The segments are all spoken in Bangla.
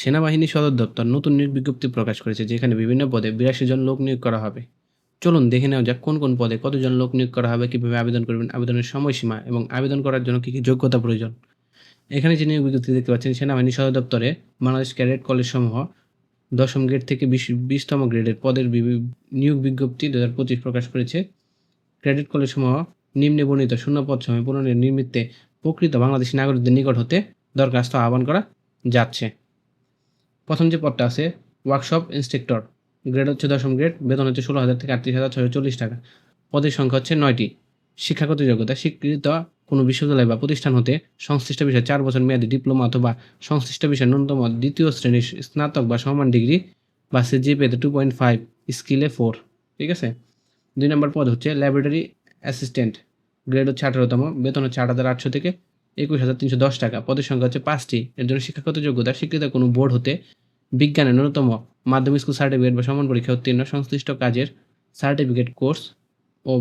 সেনাবাহিনী সদর দপ্তর নতুন নিয়োগ বিজ্ঞপ্তি প্রকাশ করেছে, যেখানে বিভিন্ন পদে ৮২ জন লোক নিয়োগ করা হবে। চলুন দেখে নেওয়া যাক কোন কোন পদে কতজন লোক নিয়োগ করা হবে, কীভাবে আবেদন করবেন, আবেদনের সময়সীমা এবং আবেদন করার জন্য কী কী যোগ্যতা প্রয়োজন। এখানে যে নিয়োগ বিজ্ঞপ্তি দেখতে পাচ্ছেন, সেনাবাহিনী সদর দপ্তরে বাংলাদেশ ক্যাডেট কলেজ সমূহ ১০ম গ্রেড থেকে ২০তম গ্রেডের পদের নিয়োগ বিজ্ঞপ্তি ২০২৫ প্রকাশ করেছে। ক্যাডেট কলেজ সমূহ নিম্নে বর্ণিত শূন্য পদ সময় পূরণের নিমিত্তে প্রকৃত বাংলাদেশী নাগরিকদের নিকট হতে দরখাস্ত আহ্বান করা যাচ্ছে। প্রথম যে পদটা আছে, ওয়ার্কশপ ইন্সট্রাক্টর, গ্রেড হচ্ছে ১০ম গ্রেড, বেতন হচ্ছে ১৬,০০০ থেকে ৩৮,৬৪০ টাকা। পদের সংখ্যা হচ্ছে ৯টি। শিক্ষাগত যোগ্যতা, স্বীকৃত কোনো বিশ্ববিদ্যালয় বা প্রতিষ্ঠান হতে সংশ্লিষ্ট বিষয়ে ৪ বছর মেয়াদী ডিপ্লোমা অথবা সংশ্লিষ্ট বিষয়ে ন্যূনতম দ্বিতীয় শ্রেণীর স্নাতক বা সমমান ডিগ্রি বা সিজিপিএতে 2.5, স্কিলে 4। ঠিক আছে। ২ নম্বর পদ হচ্ছে ল্যাবরেটরি অ্যাসিস্ট্যান্ট, গ্রেড হচ্ছে ১৮তম, বেতন হচ্ছে ৮,৮০০ থেকে ২১,৩১০ টাকা। পদের সংখ্যা হচ্ছে ৫টি। এর জন্য শিক্ষাগত যোগ্যতা, স্বীকৃত কোনো বোর্ড হতে বিজ্ঞানে ন্যূনতম মাধ্যমিক স্কুল সার্টিফিকেট বা সমান পরীক্ষা উত্তীর্ণ, সংশ্লিষ্ট কাজের সার্টিফিকেট কোর্স ও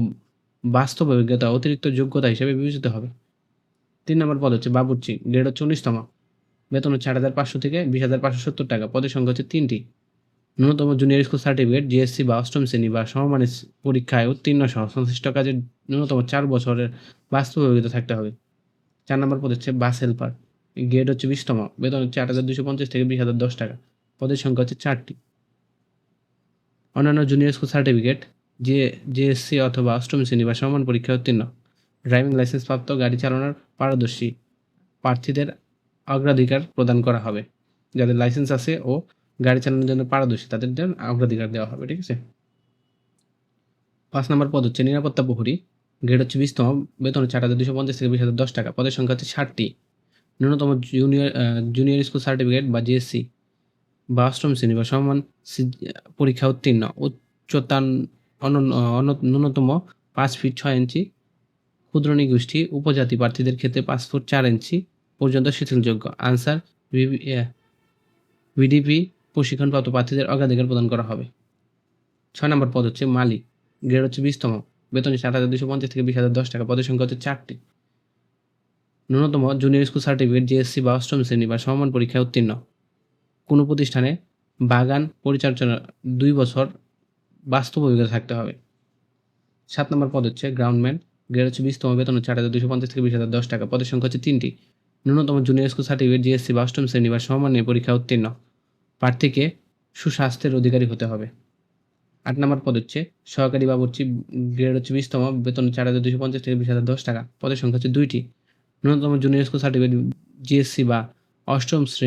বাস্তব অভিজ্ঞতা অতিরিক্ত যোগ্যতা হিসেবে বিবেচিত হবে। ৩ নম্বর পদ হচ্ছে বাবুর্চি, গ্রেড হচ্ছে ১৯তম, বেতন হচ্ছে ৮,৫০০ থেকে ২০,৫৭০ টাকা। পদের সংখ্যা হচ্ছে ৩টি। ন্যূনতম জুনিয়র স্কুল সার্টিফিকেট, জিএসসি বা অষ্টম শ্রেণী বা সমমানের পরীক্ষায় উত্তীর্ণ সহ সংশ্লিষ্ট কাজের ন্যূনতম ৪ বছরের বাস্তব অভিজ্ঞতা থাকতে হবে। ৪ নম্বর পদ হচ্ছে বাস হেল্পার, গ্রেড হচ্ছে ২০তম, বেতন হচ্ছে ৮,২৫০ থেকে ২০,০১০ টাকা। পদের সংখ্যা হচ্ছে ৪টি। অন্যান্য জুনিয়র স্কুল সার্টিফিকেট, জেএসসি অথবা অষ্টম শ্রেণী বা সমান পরীক্ষায় উত্তীর্ণ, ড্রাইভিং লাইসেন্স প্রাপ্ত, গাড়ি চালানোর পারদর্শী প্রার্থীদের অগ্রাধিকার প্রদান করা হবে। যাদের লাইসেন্স আছে ও গাড়ি চালানোর জন্য পারদর্শী, তাদের জন্য অগ্রাধিকার দেওয়া হবে। ঠিক আছে। ৫ নম্বর পদ হচ্ছে নিরাপত্তা প্রহরী, গ্রেড হচ্ছে ২০তম, বেতন হচ্ছে ৮,২৫০ থেকে ২০,০১০ টাকা। পদের সংখ্যা হচ্ছে ৬০টি। ন্যূনতম জুনিয়র স্কুল সার্টিফিকেট বা জিএসসি বা অষ্টম শ্রেণী বা সমান পরীক্ষা উত্তীর্ণ, উচ্চতা ন্যূনতম ৫ ফিট ৬ ইঞ্চি, ক্ষুদ্র নিগোষ্ঠী উপজাতি প্রার্থীদের ক্ষেত্রে ৫ ফুট ৪ ইঞ্চি পর্যন্ত শিথিলযোগ্য। আনসার ভিডিপি প্রশিক্ষণপ্রাপ্ত প্রার্থীদের অগ্রাধিকার প্রদান করা হবে। ৬ নম্বর পদ হচ্ছে মালিক, গ্রেড হচ্ছে ২০তম, বেতন হচ্ছে ৮,২৫০ থেকে ২০,০১০ টাকা। পদের সংখ্যা হচ্ছে ৪টি। ন্যূনতম জুনিয়র স্কুল সার্টিফিকেট, জিএসসি বা অষ্টম শ্রেণী বা সমমান পরীক্ষায় উত্তীর্ণ, কোনো প্রতিষ্ঠানে বাগান পরিচর্যার ২ বছর বাস্তব অভিজ্ঞতা থাকতে হবে। ৭ নম্বর পদ হচ্ছে গ্রাউন্ডম্যান, গ্রেড হচ্ছে ২০তম, বেতন হচ্ছে ৮,২৫০ থেকে ২০,০১০ টাকা। পদের সংখ্যা হচ্ছে ৩টি। ন্যূনতম জুনিয়র স্কুল সার্টিফিকেট, জিএসসি বা অষ্টম শ্রেণী বা সমমানের পরীক্ষা উত্তীর্ণ প্রার্থীকে সুস্বাস্থ্যের অধিকারী হতে হবে। ৮ নম্বর পদ হচ্ছে সহকারী বাবুর্চি, গ্রেড হচ্ছে ২০তম, বেতন হচ্ছে ৮,২৫০ থেকে ২০,০১০ টাকা। পদের সংখ্যা হচ্ছে ২টি। ন্যূনতম জুনিয়র স্কুল সার্টিফিকেট, জিএসসি বা অষ্টম শ্রেণী